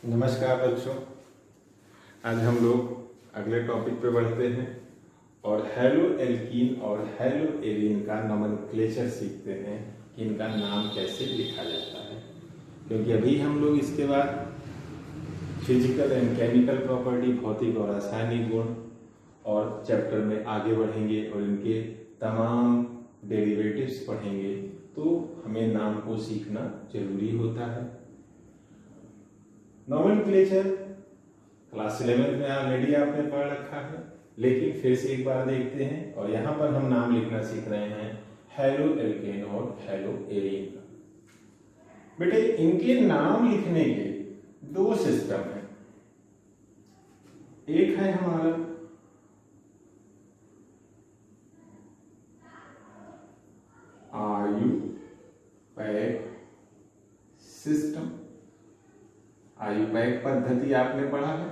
नमस्कार बच्चों। आज हम लोग अगले टॉपिक पे बढ़ते हैं और हेलो एल्कीन और हेलो एरीन का नोमेनक्लेचर सीखते हैं कि इनका नाम कैसे लिखा जाता है, क्योंकि अभी हम लोग इसके बाद फिजिकल एंड केमिकल प्रॉपर्टी, भौतिक और रासायनिक गुण और चैप्टर में आगे बढ़ेंगे और इनके तमाम डेरिवेटिव्स पढ़ेंगे, तो हमें नाम को सीखना जरूरी होता है। नोमेनक्लेचर क्लास 11 में ऑलरेडी आपने पढ़ रखा है, लेकिन फिर से एक बार देखते हैं और यहाँ पर हम नाम लिखना सीख रहे हैं हेलो एल्केन और हेलो एरीन का। बेटे इनके नाम लिखने के दो सिस्टम हैं। एक है हमारा आयुपैक सिस्टम। आयुपैक पद्धति आपने पढ़ा है।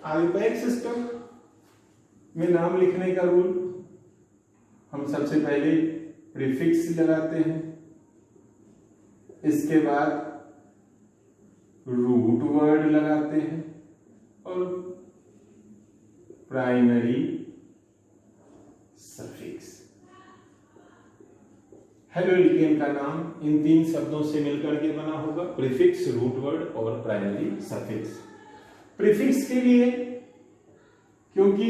आयुपैक सिस्टम में नाम लिखने का रूल, हम सबसे पहले प्रीफिक्स लगाते हैं, इसके बाद रूट वर्ड लगाते हैं और प्राइमरी सफिक्स। हेलो एल्केन का नाम इन तीन शब्दों से मिलकर के बना होगा, प्रीफिक्स, रूट वर्ड और प्राइमरी सफिक्स। प्रीफिक्स के लिए, क्योंकि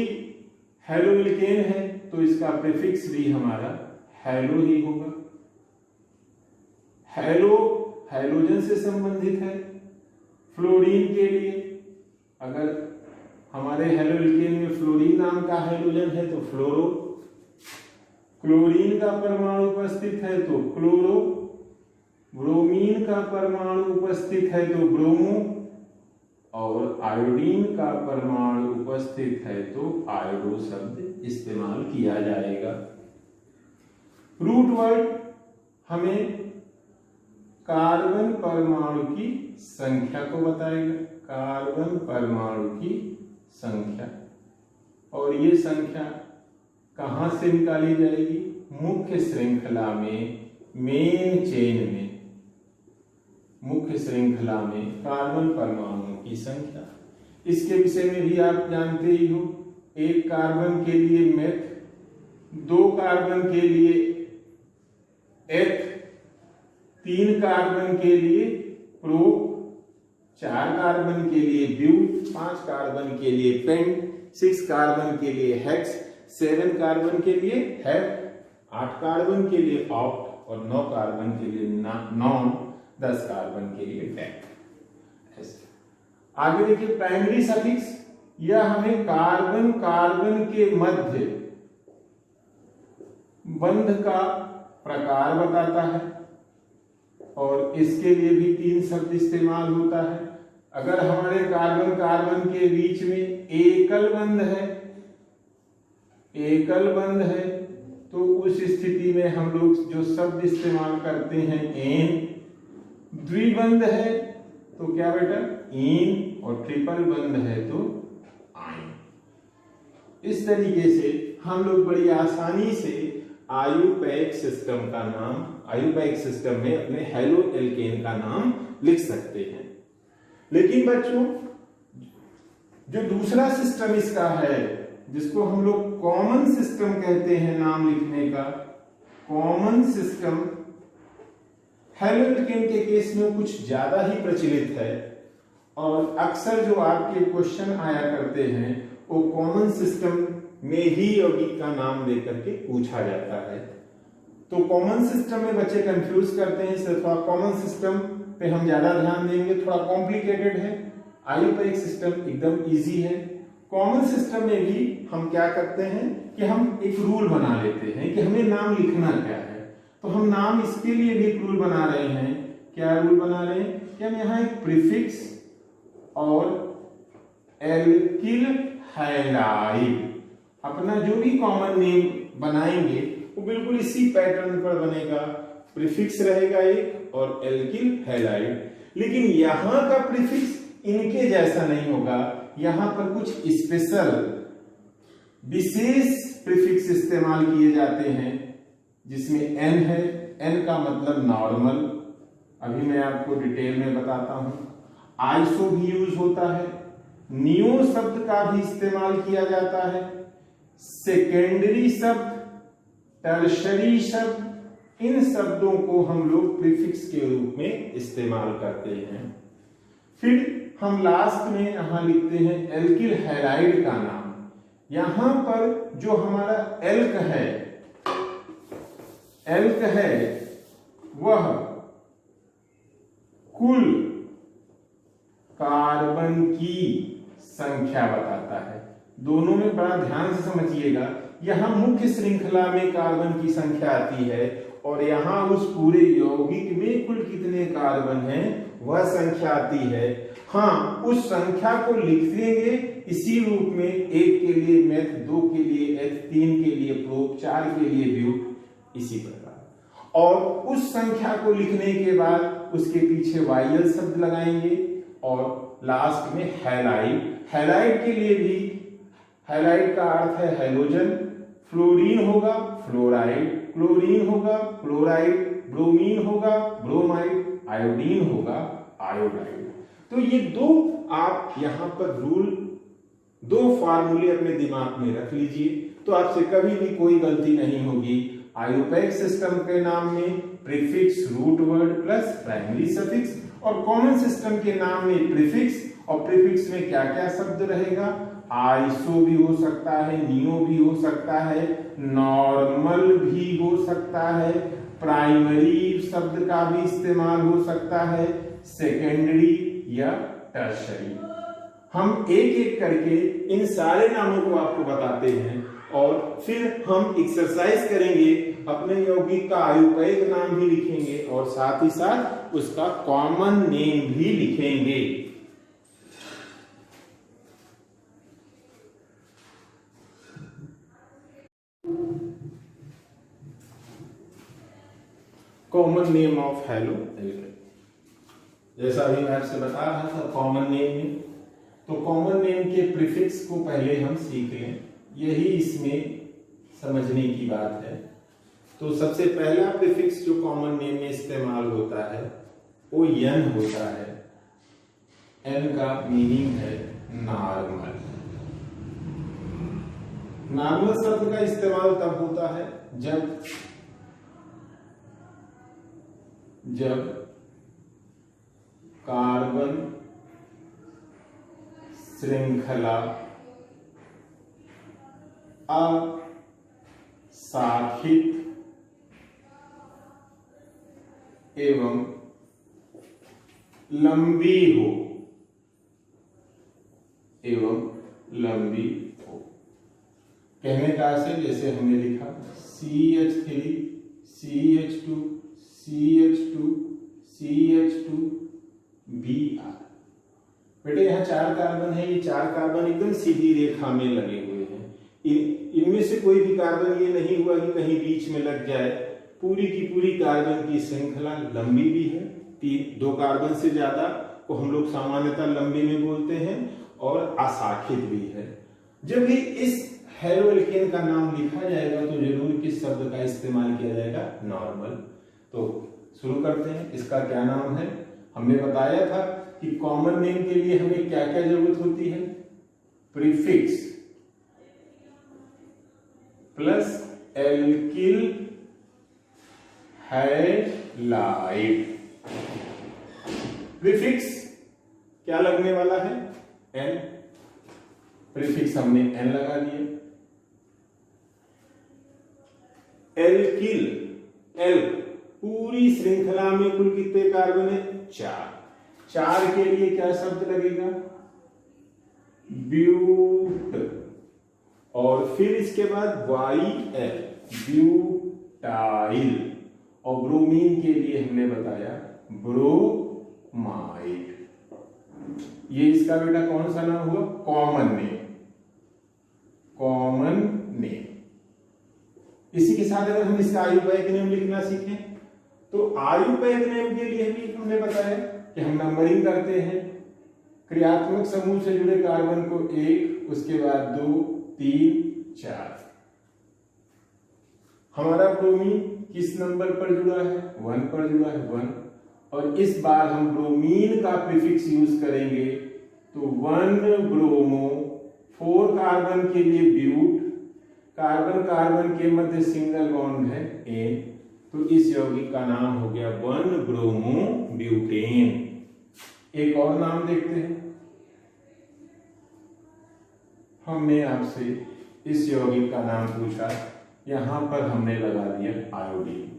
हेलो एल्केन है तो इसका प्रीफिक्स भी हमारा हेलो ही होगा। हेलो हाइड्रोजन से संबंधित है। फ्लोरीन के लिए, अगर हमारे हेलो एल्केन में फ्लोरीन नाम का हाइड्रोजन है तो फ्लोरो, क्लोरीन का परमाणु उपस्थित है तो क्लोरो, ब्रोमीन का परमाणु उपस्थित है तो ब्रोमो और आयोडीन का परमाणु उपस्थित है तो आयोडो शब्द इस्तेमाल किया जाएगा। रूट वर्ड हमें कार्बन परमाणु की संख्या को बताएगा, कार्बन परमाणु की संख्या, और ये संख्या कहां से निकाली जाएगी? मुख्य श्रृंखला में, मेन चेन में, मुख्य श्रृंखला में कार्बन परमाणुओं की संख्या। इसके विषय में भी आप जानते ही हो, एक कार्बन के लिए मेथ, दो कार्बन के लिए एथ, तीन कार्बन के लिए प्रो, चार कार्बन के लिए ब्यूट, पांच कार्बन के लिए पेंट, 6 कार्बन के लिए हेक्स, 7 कार्बन के लिए हेप, 8 कार्बन के लिए ऑक्ट और 9 कार्बन के लिए नॉन, 10 कार्बन के लिए डेक। आगे देखिए प्राइमरी सफिक्स, यह हमें कार्बन कार्बन के मध्य बंध का प्रकार बताता है और इसके लिए भी 3 शब्द इस्तेमाल होता है। अगर हमारे कार्बन कार्बन के बीच में एकल बंध है, एकल बंध है, तो उस स्थिति में हम लोग जो शब्द इस्तेमाल करते हैं एन। द्विबंध है तो क्या बेटा? इन, और ट्रिपल बंध है तो आइन। इस तरीके से हम लोग बड़ी आसानी से आयुपैक सिस्टम का नाम, आयुपैक सिस्टम में अपने हेलो एल्केन का नाम लिख सकते हैं। लेकिन बच्चों जो दूसरा सिस्टम इसका है, जिसको हम लोग कॉमन सिस्टम कहते हैं नाम लिखने का, कॉमन सिस्टम हेलो एल्केन के केस में कुछ ज्यादा ही प्रचलित है और अक्सर जो आपके क्वेश्चन आया करते हैं वो कॉमन सिस्टम में ही यौगिक का नाम लेकर के पूछा जाता है। तो कॉमन सिस्टम में बच्चे कंफ्यूज करते हैं, इसलिए थोड़ा कॉमन सिस्टम पे हम ज्यादा ध्यान देंगे। थोड़ा कॉम्प्लिकेटेड है, आयुपैक सिस्टम एकदम इजी है। कॉमन सिस्टम में भी हम क्या करते हैं कि हम एक रूल बना लेते हैं कि हमें नाम लिखना क्या है। तो हम नाम इसके लिए भी एक रूल बना रहे हैं। क्या रूल बना रहे हैं कि हम यहाँ एक प्रीफिक्स और एल्किल हैलाइड, अपना जो भी कॉमन नेम बनाएंगे वो बिल्कुल इसी पैटर्न पर बनेगा। प्रीफिक्स रहेगा एक और एल्किल हैलाइड, लेकिन यहां का प्रीफिक्स इनके जैसा नहीं होगा। यहां पर कुछ स्पेशल विशेष प्रीफिक्स इस्तेमाल किए जाते हैं, जिसमें एन है। एन का मतलब नॉर्मल, अभी मैं आपको डिटेल में बताता हूं। आइसो भी यूज होता है, नियो शब्द का भी इस्तेमाल किया जाता है, सेकेंडरी शब्द, टर्शरी शब्द, इन शब्दों को हम लोग प्रीफिक्स के रूप में इस्तेमाल करते हैं। फिर हम लास्ट में यहां लिखते हैं एल्किल हैलाइड का नाम। यहां पर जो हमारा एल्क है वह कुल कार्बन की संख्या बताता है। दोनों में बड़ा ध्यान से समझिएगा, यहां मुख्य श्रृंखला में कार्बन की संख्या आती है और यहां उस पूरे यौगिक में कुल कितने कार्बन हैं वह संख्या आती है। हाँ, उस संख्या को लिख देंगे इसी रूप में, 1 के लिए मेथ, 2 के लिए एथ, 3 के लिए प्रोप, 4 के लिए ब्यूट, इसी प्रकार। और उस संख्या को लिखने के बाद उसके पीछे वाइयल शब्द लगाएंगे और लास्ट में हैलाइड। हैलाइड के लिए भी, हैलाइड का अर्थ है हैलोजन, फ्लोरीन होगा फ्लोराइड, क्लोरीन होगा क्लोराइड, ब्रोमीन होगा ब्रोमाइड, आयोडीन होगा आयोडाइड। तो ये दो आप यहां पर रूल, 2 फार्मूले अपने दिमाग में रख लीजिए, तो आपसे कभी भी कोई गलती नहीं होगी। आयुपैक सिस्टम के नाम में prefix root word plus primary suffix, और कॉमन सिस्टम के नाम में प्रीफिक्स, और प्रीफिक्स में क्या क्या शब्द रहेगा, आइसो भी हो सकता है, नियो भी हो सकता है, नॉर्मल भी हो सकता है, प्राइमरी शब्द का भी इस्तेमाल हो सकता है, सेकेंडरी या टर्शरी। हम एक एक करके इन सारे नामों को आपको बताते हैं और फिर हम एक्सरसाइज करेंगे, अपने यौगिक का आयुपैक नाम भी लिखेंगे और साथ ही साथ उसका कॉमन नेम भी लिखेंगे। Common name of haloalkane, जैसा अभी मैं आपसे बता रहा था कॉमन नेम में, तो कॉमन नेम के प्रीफिक्स को पहले हम सीख लें, यही इसमें समझने की बात है। तो सबसे पहला प्रीफिक्स जो कॉमन नेम में इस्तेमाल होता है वो एन होता है। एन का मीनिंग है नॉर्मल। नॉर्मल शब्द का इस्तेमाल तब होता है जब कार्बन श्रृंखला अशाखित एवं लंबी हो, कहने का से जैसे हमने लिखा CH3 CH2 CH2 CH2 Br। बेटे यहाँ 4 कार्बन है, ये 4 कार्बन एकदम सीधी रेखा में लगे हुए हैं। इनमें से कोई भी कार्बन ये नहीं हुआ कि कहीं बीच में लग जाए। पूरी की पूरी कार्बन की श्रृंखला लंबी भी है, 2 कार्बन से ज्यादा को हम लोग सामान्यतः लंबी में बोलते हैं, और अशाखित भी है। जब भी इस हैलो एल्केन का नाम लिखा जाएगा तो जरूर किस शब्द का इस्तेमाल किया जाएगा, नॉर्मल। तो शुरू करते हैं, इसका क्या नाम है। हमने बताया था कि कॉमन नेम के लिए हमें क्या क्या जरूरत होती है, prefix plus alkyl halide. Prefix क्या लगने वाला है, एन। प्रीफिक्स हमने एन लगा दिया। एल्किल, एल पूरी श्रृंखला में कुल कितने कार्बन है, 4 के लिए क्या शब्द लगेगा, ब्यूट, और फिर इसके बाद YL ब्यूटाइल, और ब्रोमीन के लिए हमने बताया ब्रोमाइड। ये इसका बेटा कौन सा नाम हुआ, कॉमन नेम। Common name. इसी के साथ अगर हम इसका आयुपैक नेम लिखना सीखें तो आयुपैक नेम के लिए भी हमने बताया कि हम नंबरिंग करते हैं, क्रियात्मक समूह से जुड़े कार्बन को 1, उसके बाद 2, 3, 4। हमारा ब्रोमीन किस नंबर पर जुड़ा है, 1 पर जुड़ा है, 1। और इस बार हम ब्रोमीन का प्रीफिक्स यूज करेंगे, तो 1 ब्रोमो, 4 कार्बन के लिए ब्यूट, कार्बन कार्बन के मध्य सिंगल बॉन्ड है एन, तो इस यौगिक का नाम हो गया 1 ब्रोमो ब्यूटेन। एक और नाम देखते हैं। हमने आपसे इस यौगिक का नाम पूछा, यहां पर हमने लगा दिया आयोडीन।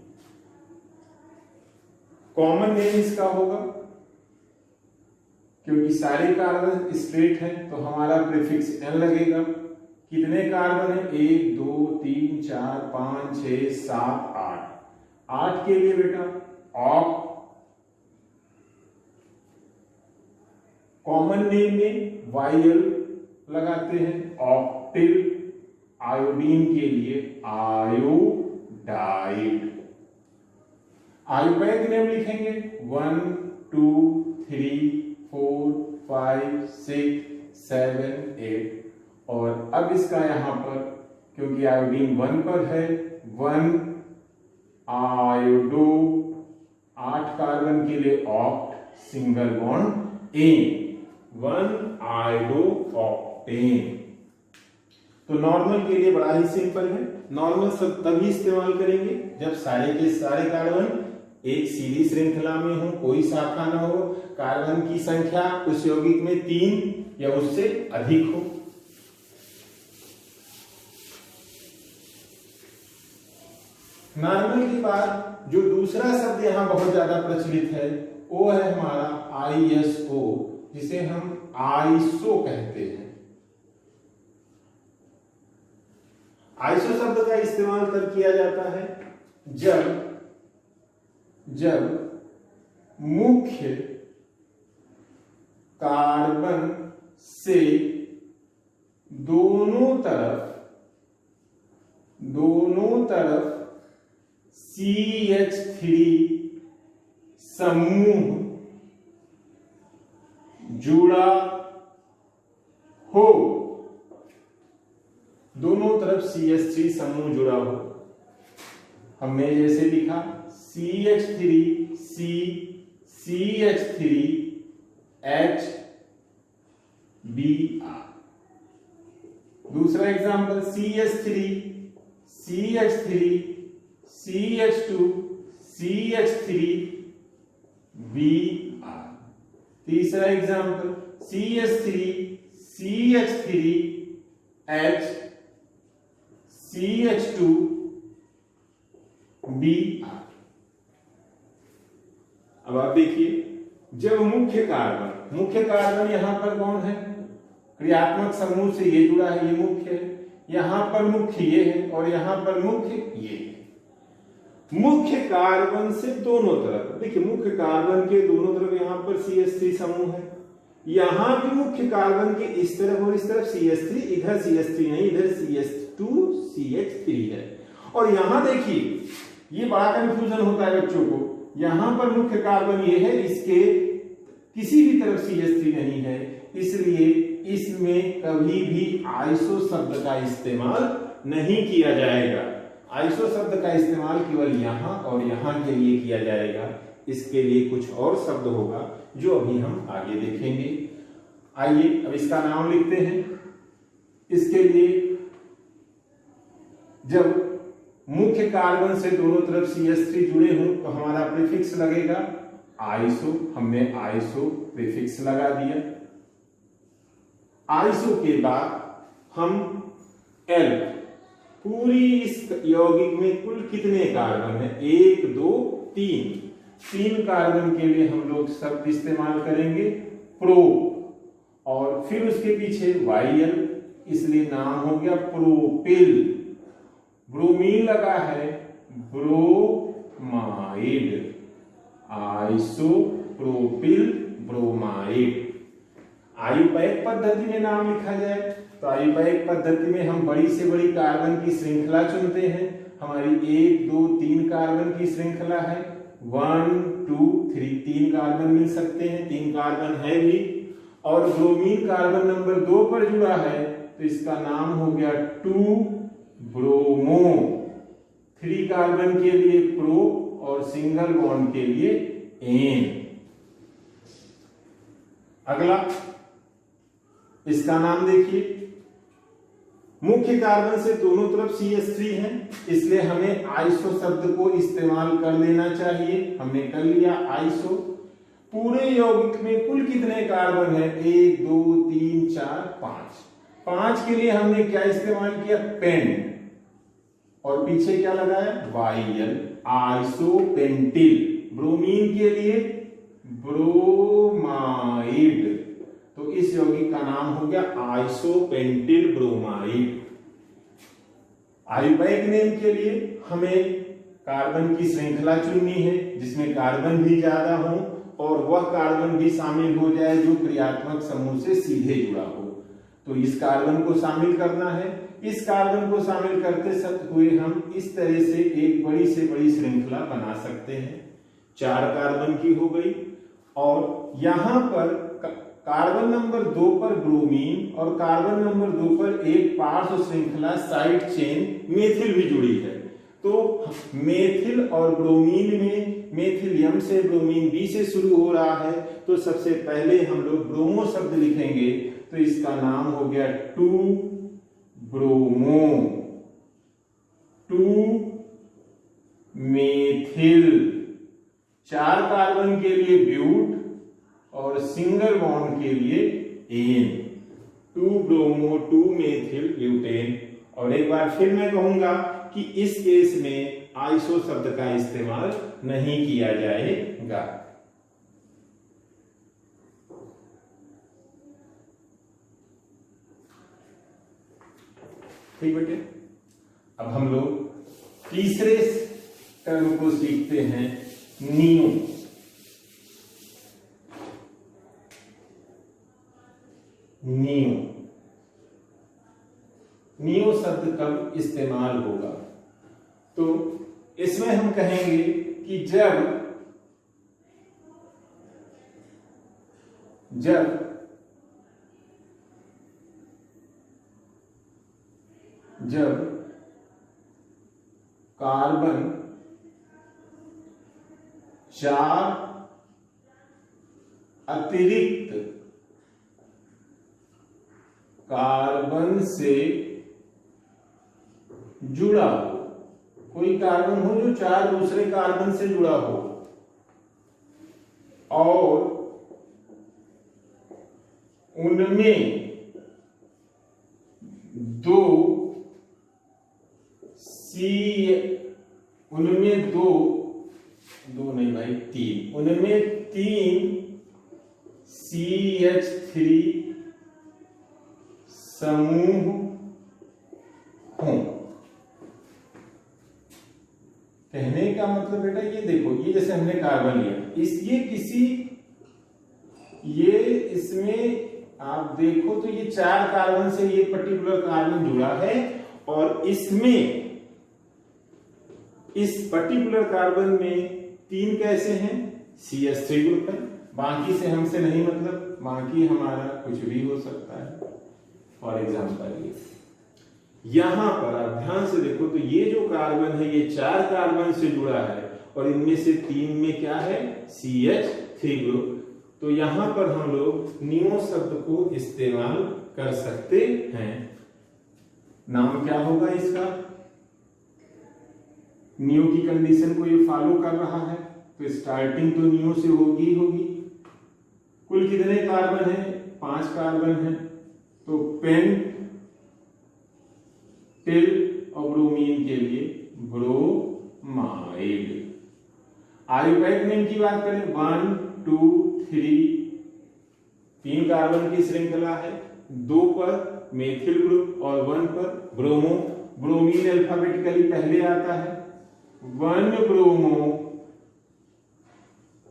कॉमन नेम इसका होगा, क्योंकि सारे कार्बन स्ट्रेट हैं तो हमारा प्रीफिक्स एन लगेगा। कितने कार्बन है? 1 2 3 4 5 6 7 8। 8 के लिए बेटा ऑक। कॉमन नेम में वाइल लगाते हैं, ऑक्टिल। आयोडीन के लिए आयोडाइड। आयुर्वेद नेम लिखेंगे 1 2 3 4 5 6 7 8। और अब इसका यहां पर, क्योंकि आयोडीन 1 पर है, 1 आयोडो, 8 कार्बन के लिए oct, single bond ane, 1 iodo octane. तो नॉर्मल के लिए बड़ा ही सिंपल है। नॉर्मल सब तभी इस्तेमाल करेंगे जब सारे के सारे कार्बन एक सीधी श्रृंखला में हो, कोई शाखा न हो, कार्बन की संख्या उस यौगिक में 3 या उससे अधिक हो। नॉर्मल के बाद जो दूसरा शब्द यहां बहुत ज्यादा प्रचलित है वो है हमारा आईएसओ, जिसे हम आइसो कहते हैं। आइसो शब्द का इस्तेमाल तब किया जाता है जब मुख्य कार्बन से दोनों तरफ CH3 समूह जुड़ा हो, दोनों तरफ CH3 समूह जुड़ा हो। हमने जैसे लिखा CH3 C CH3 H Br। दूसरा example CH3 CH3 CH2 CH3 Br। तीसरा example CH3 CH3 H CH2 Br। अब आप देखिए, जब मुख्य कार्बन यहां पर कौन है? क्रियात्मक समूह से ये जुड़ा है, ये मुख्य है। यहां पर मुख्य ये है और यहां पर मुख्य ये है। मुख्य कार्बन से दोनों तरफ देखिए, मुख्य कार्बन के दोनों तरफ यहां पर CH3 समूह है। यहां भी मुख्य कार्बन के इस तरफ और इस तरफ CH3, इधर CH3 नहीं, इधर CH2 CH3 है। और यहां देखिए, ये बड़ा कंफ्यूजन होता है बच्चों को। यहां पर मुख्य कार्बन ये है, इसके किसी भी तरफ CH3 नहीं है, इसलिए इसमें कभी भी आइसो शब्द का इस्तेमाल नहीं किया जाएगा। आइसो शब्द का इस्तेमाल केवल यहां और यहां के लिए किया जाएगा। इसके लिए कुछ और शब्द होगा जो अभी हम आगे देखेंगे। आइए अब इसका नाम लिखते हैं। इसके लिए जब मुख्य कार्बन से दोनों तरफ CH3 जुड़े हों तो हमारा प्रीफिक्स लगेगा आइसो। हमने आइसो प्रीफिक्स लगा दिया। आइसो के बाद हम एल, पूरी इस यौगिक में कुल कितने कार्बन है? 1 2 3 कार्बन के लिए हम लोग शब्द इस्तेमाल करेंगे प्रो, और फिर उसके पीछे वाइल, इसलिए नाम हो गया प्रोपिल। ब्रोमीन लगा है ब्रोमाइड, आइसोप्रोपिल ब्रोमाइड। आयुपैक पद्धति में नाम लिखा जाए तो आयुपैक पद्धति में हम बड़ी से बड़ी कार्बन की श्रृंखला चुनते हैं। हमारी 1 2 3 कार्बन की श्रृंखला है। 1 2 3 3 कार्बन मिल सकते हैं, 3 कार्बन है भी। और ब्रोमीन कार्बन नंबर 2 पर जुड़ा है तो इसका नाम हो गया 2 ब्रोमो। 3 कार्बन के लिए प्रो और सिंगल बॉन्ड के लिए एन। अगला इसका नाम देखिए, मुख्य कार्बन से दोनों तरफ CH3 है, इसलिए हमें आइसो शब्द को इस्तेमाल कर लेना चाहिए। हमने कर लिया आइसो। पूरे यौगिक में कुल कितने कार्बन है? 1 2 3 4 5। 5 के लिए हमने क्या इस्तेमाल किया? पेन, और पीछे क्या लगाया? YL, आइसोपेंटिल। ब्रोमीन के लिए ब्रोमाइड, तो इस यौगिक का नाम हो गया आइसोपेंटिल ब्रोमाइड। आयुर्वेदिक नेम के लिए हमें कार्बन की श्रृंखला चुननी है जिसमें कार्बन भी ज्यादा हो और वह कार्बन भी शामिल हो जाए जो क्रियात्मक समूह से सीधे जुड़ा हो। तो इस कार्बन को शामिल करना है। इस कार्बन को शामिल करते हुए हम इस तरह से एक बड़ी से बड़ी श्रृंखला बना सकते हैं। 4 कार्बन की हो गई, और यहां पर कार्बन नंबर 2 पर ब्रोमीन और कार्बन नंबर 2 पर एक पार्श्व श्रृंखला साइड चेन मेथिल भी जुड़ी है। तो मेथिल और ब्रोमीन में मेथिल M से, ब्रोमीन B से शुरू हो रहा है, तो सबसे पहले हम लोग ब्रोमो शब्द लिखेंगे, तो इसका नाम हो गया 2 ब्रोमो, 2 मेथिल। 4 कार्बन के लिए ब्यूट और सिंगल बॉन्ड के लिए एन, 2 ब्रोमो 2 मेथिल ब्यूटेन। और एक बार फिर मैं कहूंगा कि इस केस में आइसो शब्द का इस्तेमाल नहीं किया जाएगा। ठीक बेटे, अब हम लोग तीसरे टर्म को सीखते हैं, नियो। नियो, नियो शब्द कब इस्तेमाल होगा? तो इसमें हम कहेंगे कि जब कार्बन 4 अतिरिक्त कार्बन से जुड़ा हो, कोई कार्बन हो जो 4 दूसरे कार्बन से जुड़ा हो, और उनमें 3 CH3 समूह हों। कहने का मतलब बेटा ये देखो, ये जैसे हमने कार्बन लिया, ये इसमें आप देखो तो ये 4 कार्बन से ये पर्टिकुलर कार्बन जुड़ा है, और इसमें इस पर्टिकुलर कार्बन में 3 कैसे हैं? CH3 ग्रुप है। बाकी से हमसे नहीं मतलब, बाकी हमारा कुछ भी हो सकता है। फॉर एग्जाम्पल यहां पर आप ध्यान से देखो तो ये जो कार्बन है ये 4 कार्बन से जुड़ा है, और इनमें से 3 में क्या है? CH3 group. तो यहां पर हम लोग नियो शब्द को इस्तेमाल कर सकते हैं। नाम क्या होगा इसका? नियो की कंडीशन को ये फॉलो कर रहा है, तो स्टार्टिंग तो नियो से होगी। कुल कितने कार्बन है? 5 कार्बन है, तो पेन टिल और ब्रोमीन के लिए ब्रोमाइड। आयुर्वेदिक नेम की बात करें, 1 2 3 कार्बन की श्रृंखला है, 2 पर मेथिल ग्रुप और 1 पर ब्रोमो। ब्रोमीन अल्फाबेटिकली पहले आता है, 1 ब्रोमो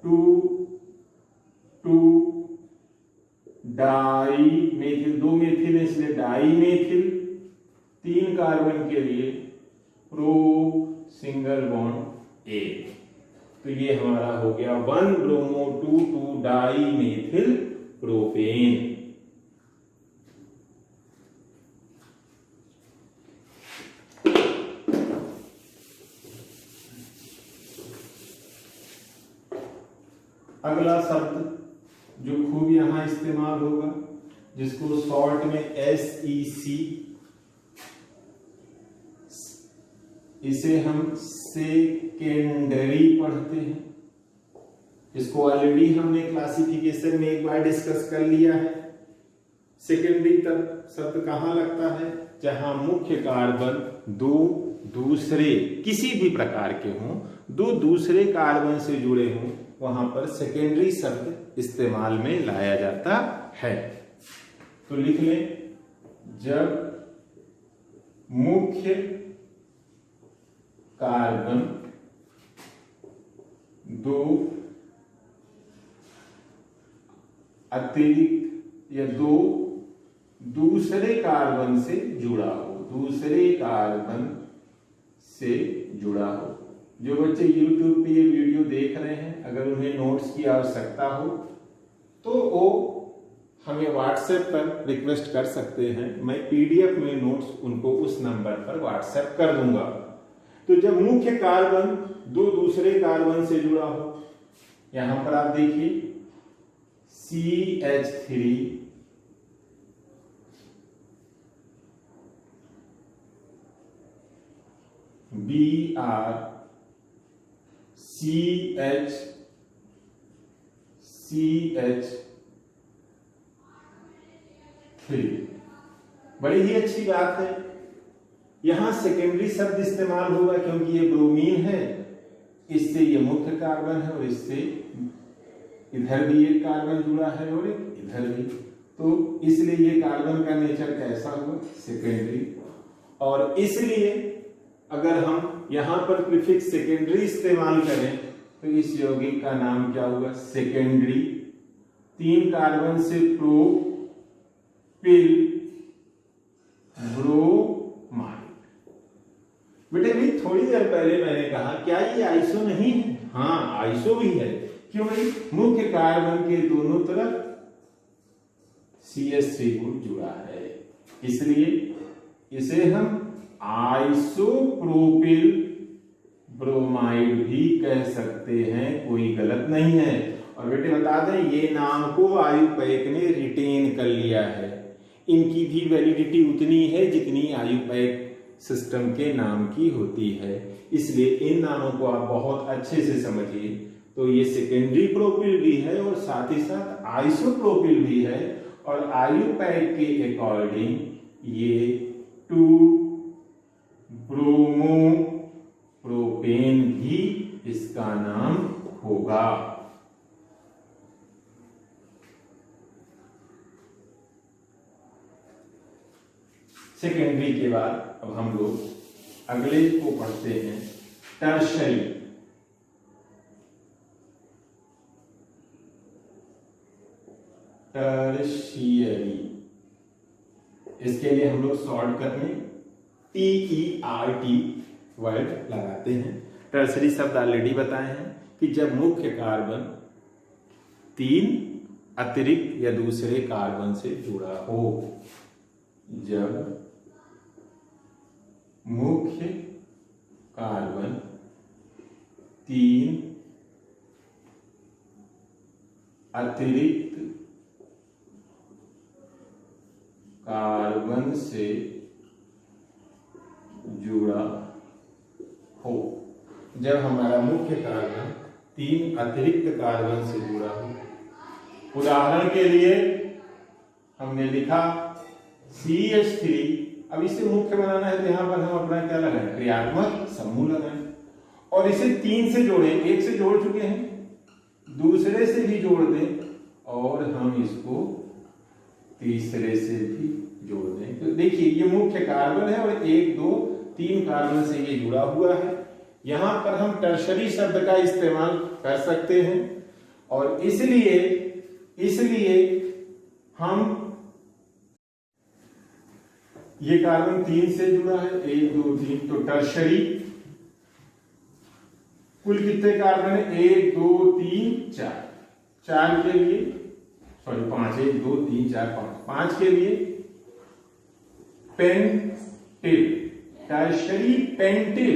2 डाई मेथिल, 2 मेथिल इसलिए डाई मेथिल। 3 कार्बन के लिए प्रो सिंगल बॉन्ड ए। तो ये हमारा हो गया 1 ब्रोमो 2 डाई मेथिल प्रोपेन। अगला शब्द जो खूब यहां इस्तेमाल होगा, जिसको शॉर्ट में SEC, इसे हम सेकेंडरी पढ़ते हैं। इसको ऑलरेडी हमने क्लासिफिकेशन में एक बार डिस्कस कर लिया है। सेकेंडरी तब शब्द कहां लगता है? जहां मुख्य कार्बन दो दूसरे किसी भी प्रकार के हों, दो दूसरे कार्बन से जुड़े हों, वहां पर सेकेंडरी शब्द इस्तेमाल में लाया जाता है। तो लिख लें, जब मुख्य कार्बन दो अतिरिक्त या दो दूसरे कार्बन से जुड़ा हो, दूसरे कार्बन से जुड़ा हो। जो बच्चे YouTube पे ये वीडियो देख रहे हैं, अगर उन्हें नोट्स की आवश्यकता हो तो वो हमें व्हाट्सएप पर रिक्वेस्ट कर सकते हैं। मैं PDF में नोट्स उनको उस नंबर पर व्हाट्सएप कर दूंगा। तो जब मुख्य कार्बन दो दूसरे कार्बन से जुड़ा हो, यहां पर आप देखिए CH3 Br CH3। बड़ी ही अच्छी बात है, यहां सेकेंडरी शब्द इस्तेमाल होगा क्योंकि ये ब्रोमीन है, इससे ये मुख्य कार्बन है और इससे इधर भी एक कार्बन जुड़ा है और इधर भी, तो इसलिए ये कार्बन का नेचर कैसा हुआ? सेकेंडरी। और इसलिए अगर हम यहां पर प्रीफिक्स सेकेंडरी इस्तेमाल करें तो इस यौगिक का नाम क्या होगा? सेकेंडरी। 3 कार्बन से प्रोपिल ब्रोमाइड। बेटे भाई थोड़ी देर पहले मैंने कहा क्या ये आइसो नहीं है? हाँ आइसो भी है। क्यों भाई? मुख्य कार्बन के दोनों तरफ CH3 ग्रुप जुड़ा है, इसलिए इसे हम आइसोप्रोपिल ब्रोमाइड भी कह सकते हैं, कोई गलत नहीं है। और बेटे बता दें, ये नाम को आयुपैक ने रिटेन कर लिया है। इनकी भी वैलिडिटी उतनी है जितनी आयुपैक सिस्टम के नाम की होती है, इसलिए इन नामों को आप बहुत अच्छे से समझिए। तो ये सेकेंडरी प्रोपिल भी है और साथ ही साथ आइसोप्रोपिल भी है, और आयुपैक के अकॉर्डिंग ये 2 ब्रोमो प्रोपेन भी इसका नाम होगा। सेकेंडरी के बाद अब हम लोग अगले को पढ़ते हैं, टर्शरी। टर्शियरी, इसके लिए हम लोग शॉर्टकट में TERT वर्ड लगाते हैं। टर्सरी शब्द ऑलरेडी बताए हैं कि जब मुख्य कार्बन 3 अतिरिक्त या दूसरे कार्बन से जुड़ा हो, जब मुख्य कार्बन 3 अतिरिक्त कार्बन से जुड़ा हो। जब हमारा मुख्य कार्बन 3 अतिरिक्त कार्बन से जुड़ा हो, उदाहरण के लिए हमने लिखा CH3, अब इसे मुख्य बनाना है तो यहां पर हम अपना क्या लगाएं? क्रियात्मक समूह लगाएं, और इसे 3 से जोड़ें। एक से जोड़ चुके हैं, दूसरे से भी जोड़ दें, और हम इसको तीसरे से भी जोड़ दें। तो देखिए ये मुख्य कार्बन है और 1 2 3 कार्बन से ये जुड़ा हुआ है। यहां पर हम टर्शरी शब्द का इस्तेमाल कर सकते हैं, और इसलिए हम ये कार्बन 3 से जुड़ा है, 1 2 3, तो टर्शरी कुल कितने कार्बन है? 1 2 3 4, 4 के लिए, सॉरी 5, 1 2 3 4 5 के लिए पेंटिल, टर्शरी पेंटिल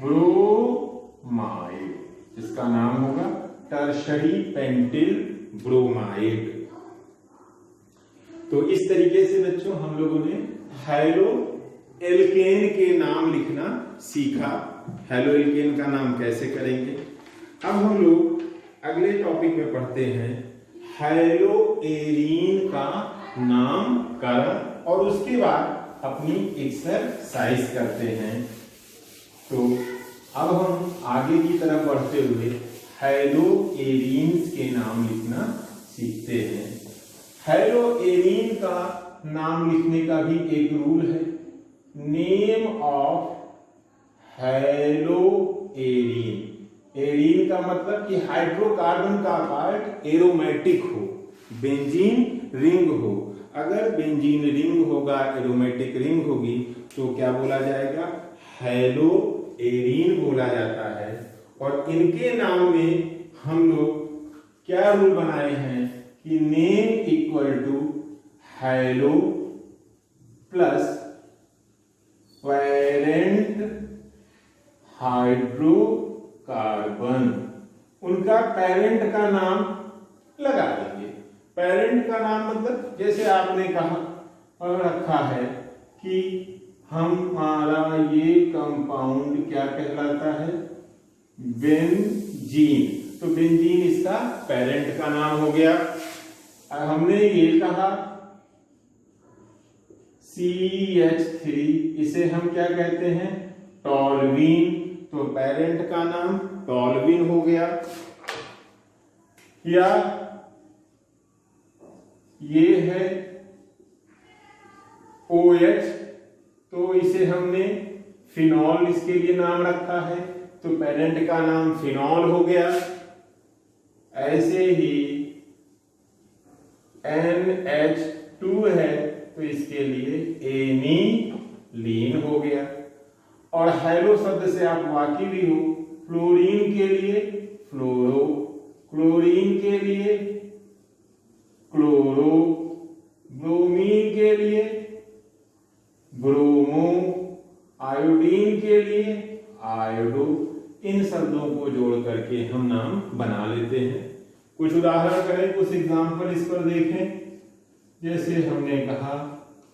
ब्रोमाइड, इसका नाम होगा टर्शरी पेंटिल ब्रोमाइड। तो इस तरीके से बच्चों हम लोगों ने हैलो एल्केन के नाम लिखना सीखा। हैलो एल्केन का नाम कैसे करेंगे। अब हम लोग अगले टॉपिक में पढ़ते हैं हैलो एरीन का नामकरण और उसके बाद अपनी एक्सरसाइज करते हैं। तो अब हम आगे की तरफ बढ़ते हुए हैलो एरीन्स के नाम लिखना सीखते हैं। हैलो एरीन का नाम लिखने का भी एक रूल है। Name of hello arene. Arene का मतलब कि हाइड्रोकार्बन का पार्ट एरोमेटिक हो, बेंजीन रिंग हो। अगर बेंजीन रिंग होगा, एरोमेटिक रिंग होगी तो क्या बोला जाएगा, हैलो एरीन बोला जाता है। और इनके नाम में हम लोग क्या रूल बनाए हैं कि name equal to halo plus parent hydrocarbon. उनका पेरेंट का नाम लगा देंगे। पेरेंट का नाम मतलब जैसे आपने कहा और रखा है कि हमारा ये कंपाउंड क्या कहलाता है, बेंजीन। तो बेंजीन इसका पेरेंट का नाम हो गया। हमने ये कहा CH3, इसे हम क्या कहते हैं, टॉल्वीन। तो पेरेंट का नाम टॉल्वीन हो गया। या ये है OH, तो इसे हमने फिनॉल इसके लिए नाम रखा है, तो पेरेंट का नाम फिनॉल हो गया। ऐसे ही NH2 है तो इसके लिए एनीलीन हो गया। और हैलो शब्द से आप वाकिफ भी हो। फ्लोरीन के लिए फ्लोरो, क्लोरीन के लिए क्लोरो, ब्रोमीन के लिए ब्रोमो, आयोडीन के लिए आयोडो। इन शब्दों को जोड़ करके हम नाम बना लेते हैं। कुछ उदाहरण करें, कुछ एग्जाम्पल इस पर देखें। जैसे हमने कहा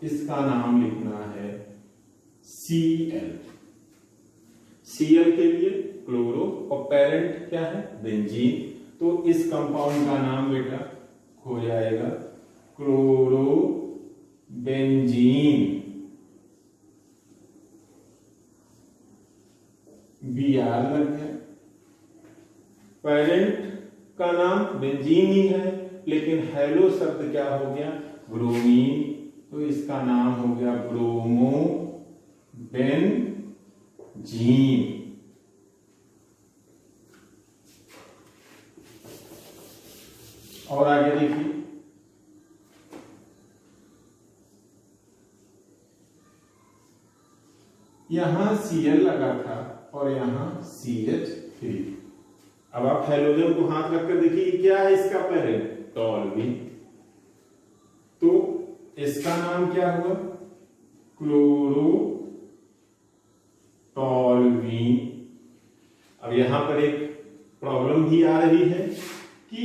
इसका नाम लिखना है Cl। Cl के लिए क्लोरो और पेरेंट क्या है, बेंजीन। तो इस कंपाउंड का नाम बेटा हो जाएगा क्लोरो बेंजीन। Br लग गया। पेरेंट का नाम बेंजीन ही है, लेकिन हैलो शब्द क्या हो गया, ब्रोमीन। तो इसका नाम हो गया ब्रोमो बेंजीन। और आगे देखिए, यहां Cl लगा था और यहां CH3। अब आप हैलोजन को हाथ रखकर देखिए क्या है इसका पेरेंट, टॉल्वीन। तो इसका नाम क्या हुआ, क्लोरो टॉल्वीन। अब यहां पर एक प्रॉब्लम भी आ रही है कि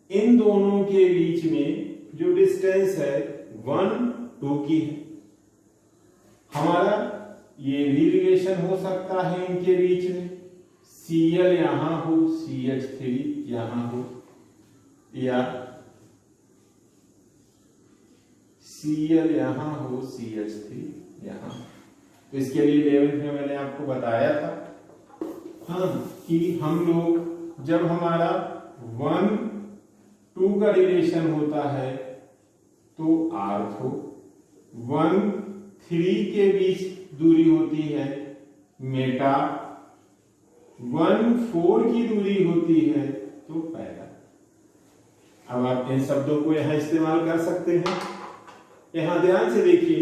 इन दोनों के बीच में जो डिस्टेंस है 1-2 की है। हमारा ये भी रिलेशन हो सकता है इनके बीच में, Cl यहां हो, CH3 यहां हो, या Cl यहां हो, CH3 यहां। तो इसके लिए 11th में मैंने आपको बताया था हाँ कि हम लोग जब हमारा 1-2 का रिलेशन होता है तो आर्थो, 1-3 के बीच दूरी होती है मेटा, 1-4 की दूरी होती है तो पैरा। अब आप इन शब्दों को यहां इस्तेमाल कर सकते हैं। यहां ध्यान से देखिए,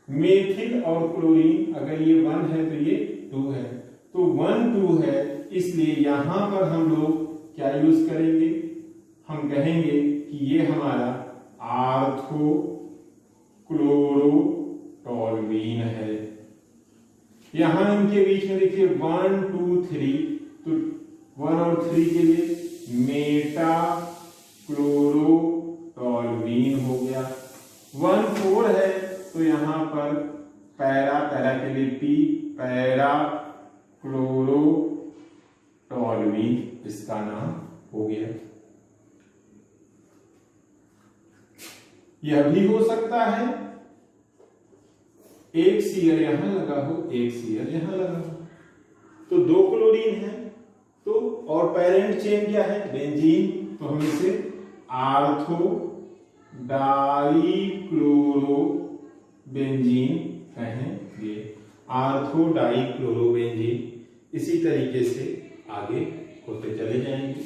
मेथिल और क्लोरीन अगर ये 1 है तो ये 2 है, तो 1-2 है, इसलिए यहां पर हम लोग क्या यूज करेंगे, हम कहेंगे कि ये हमारा आर्थो क्लोरो टॉल्वीन है। यहां इनके बीच में देखिए 1-2-3, तो 1 और 3 के लिए मेटा क्लोरोटॉल्वीन हो गया। 1 4 है तो यहां पर पैरा के लिए पी, पैरा क्लोरोटॉल्वीन इसका नाम हो गया। यह भी हो सकता है एक सीएल यहां लगा हो, एक सीएल यहां लगा हो, तो 2 क्लोरीन है तो, और पेरेंट चेन क्या है बेंजीन, तो हम इसे आर्थो डाइक्लोरोबेंजीन कहेंगे, आर्थो डाइक्लोरोबेंजीन। इसी तरीके से आगे होते चले जाएंगे।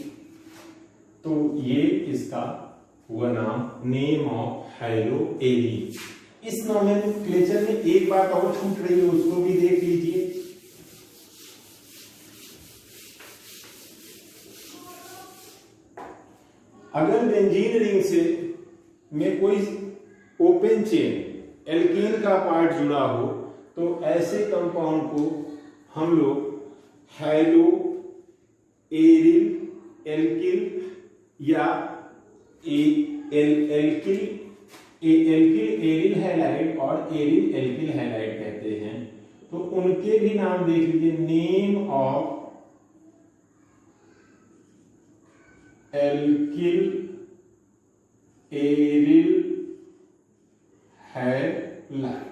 तो ये इसका हुआ नाम, नेम ऑफ हैलोएरीन। इस नोमेनक्लेचर में एक बात और छूट रही है, उसको भी देख लीजिए। अगर बेंजीन रिंग से में कोई ओपन चेन एल्केन का पार्ट जुड़ा हो तो ऐसे कंपाउंड को हम लोग हैलोएरिल एल्किल या एल्किल एरिल हैलाइड और एरिल एल्किल हैलाइड कहते हैं। तो उनके भी नाम देख लीजिए, name of alkyl aryl halide.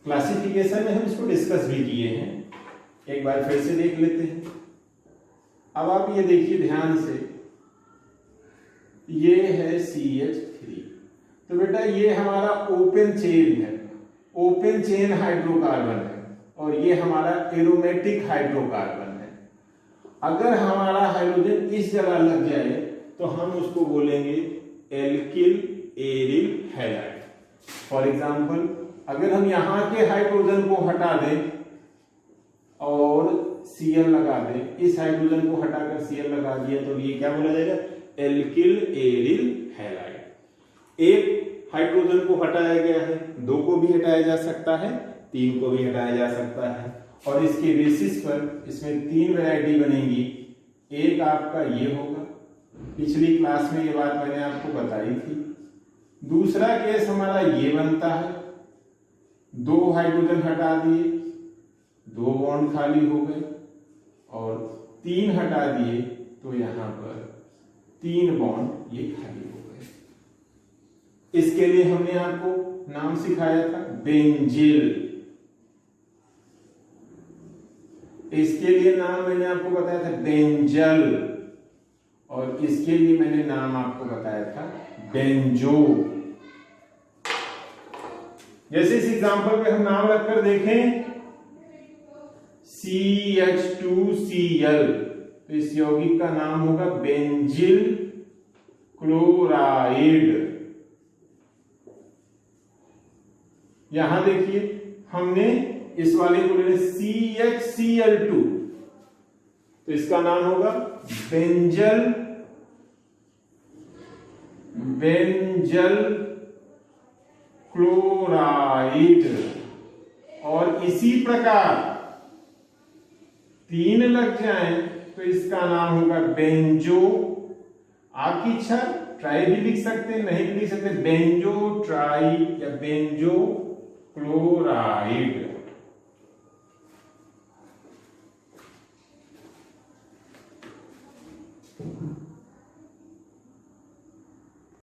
Classification में हम इसको डिस्कस भी किए हैं, एक बार फिर से देख लेते हैं। अब आप ये देखिए ध्यान से, ये है CH3, तो बेटा ये हमारा ओपन चेन है, ओपन चेन हाइड्रोकार्बन है, और ये हमारा एरोमेटिक हाइड्रोकार्बन है। अगर हमारा हाइड्रोजन इस जगह लग जाए तो हम उसको बोलेंगे alkyl aryl halide. For example, अगर हम यहां के हाइड्रोजन को हटा दें और Cl लगा दें, इस हाइड्रोजन को हटाकर Cl लगा दिया तो ये क्या बोला जाएगा, एल्किल एरिल हैलाइड। एक हाइड्रोजन को हटाया गया है, 2 को भी हटाया जा सकता है, 3 को भी हटाया जा सकता है, और इसके बेसिस पर इसमें 3 वैरायटी बनेगी। एक आपका ये होगा, पिछली क्लास में ये बात मैंने आपको बताई थी। दूसरा केस हमारा ये बनता है, 2 हाइड्रोजन हटा दिए, 2 बॉन्ड खाली हो गए, और 3 हटा दिए तो यहां पर 3 बॉन्ड ये खाली हो गए। इसके लिए हमने आपको नाम सिखाया था बेंजिल। इसके लिए नाम मैंने आपको बताया था बेंजल, और इसके लिए मैंने नाम आपको बताया था बेंजो। जैसे इस एग्जांपल में हम नाम रखकर देखें CH2Cl, तो इस यौगिक का नाम होगा बेंजिल क्लोराइड। यहां देखिए हमने इस वाले को लेना CHCl2, तो इसका नाम होगा बेंजल क्लोराइड। और इसी प्रकार 3 लग जाएं तो इसका नाम होगा बेंजो। आपकी इच्छा ट्राई भी लिख सकते हैं, नहीं भी लिख सकते, बेंजो ट्राई या बेंजो क्लोराइड।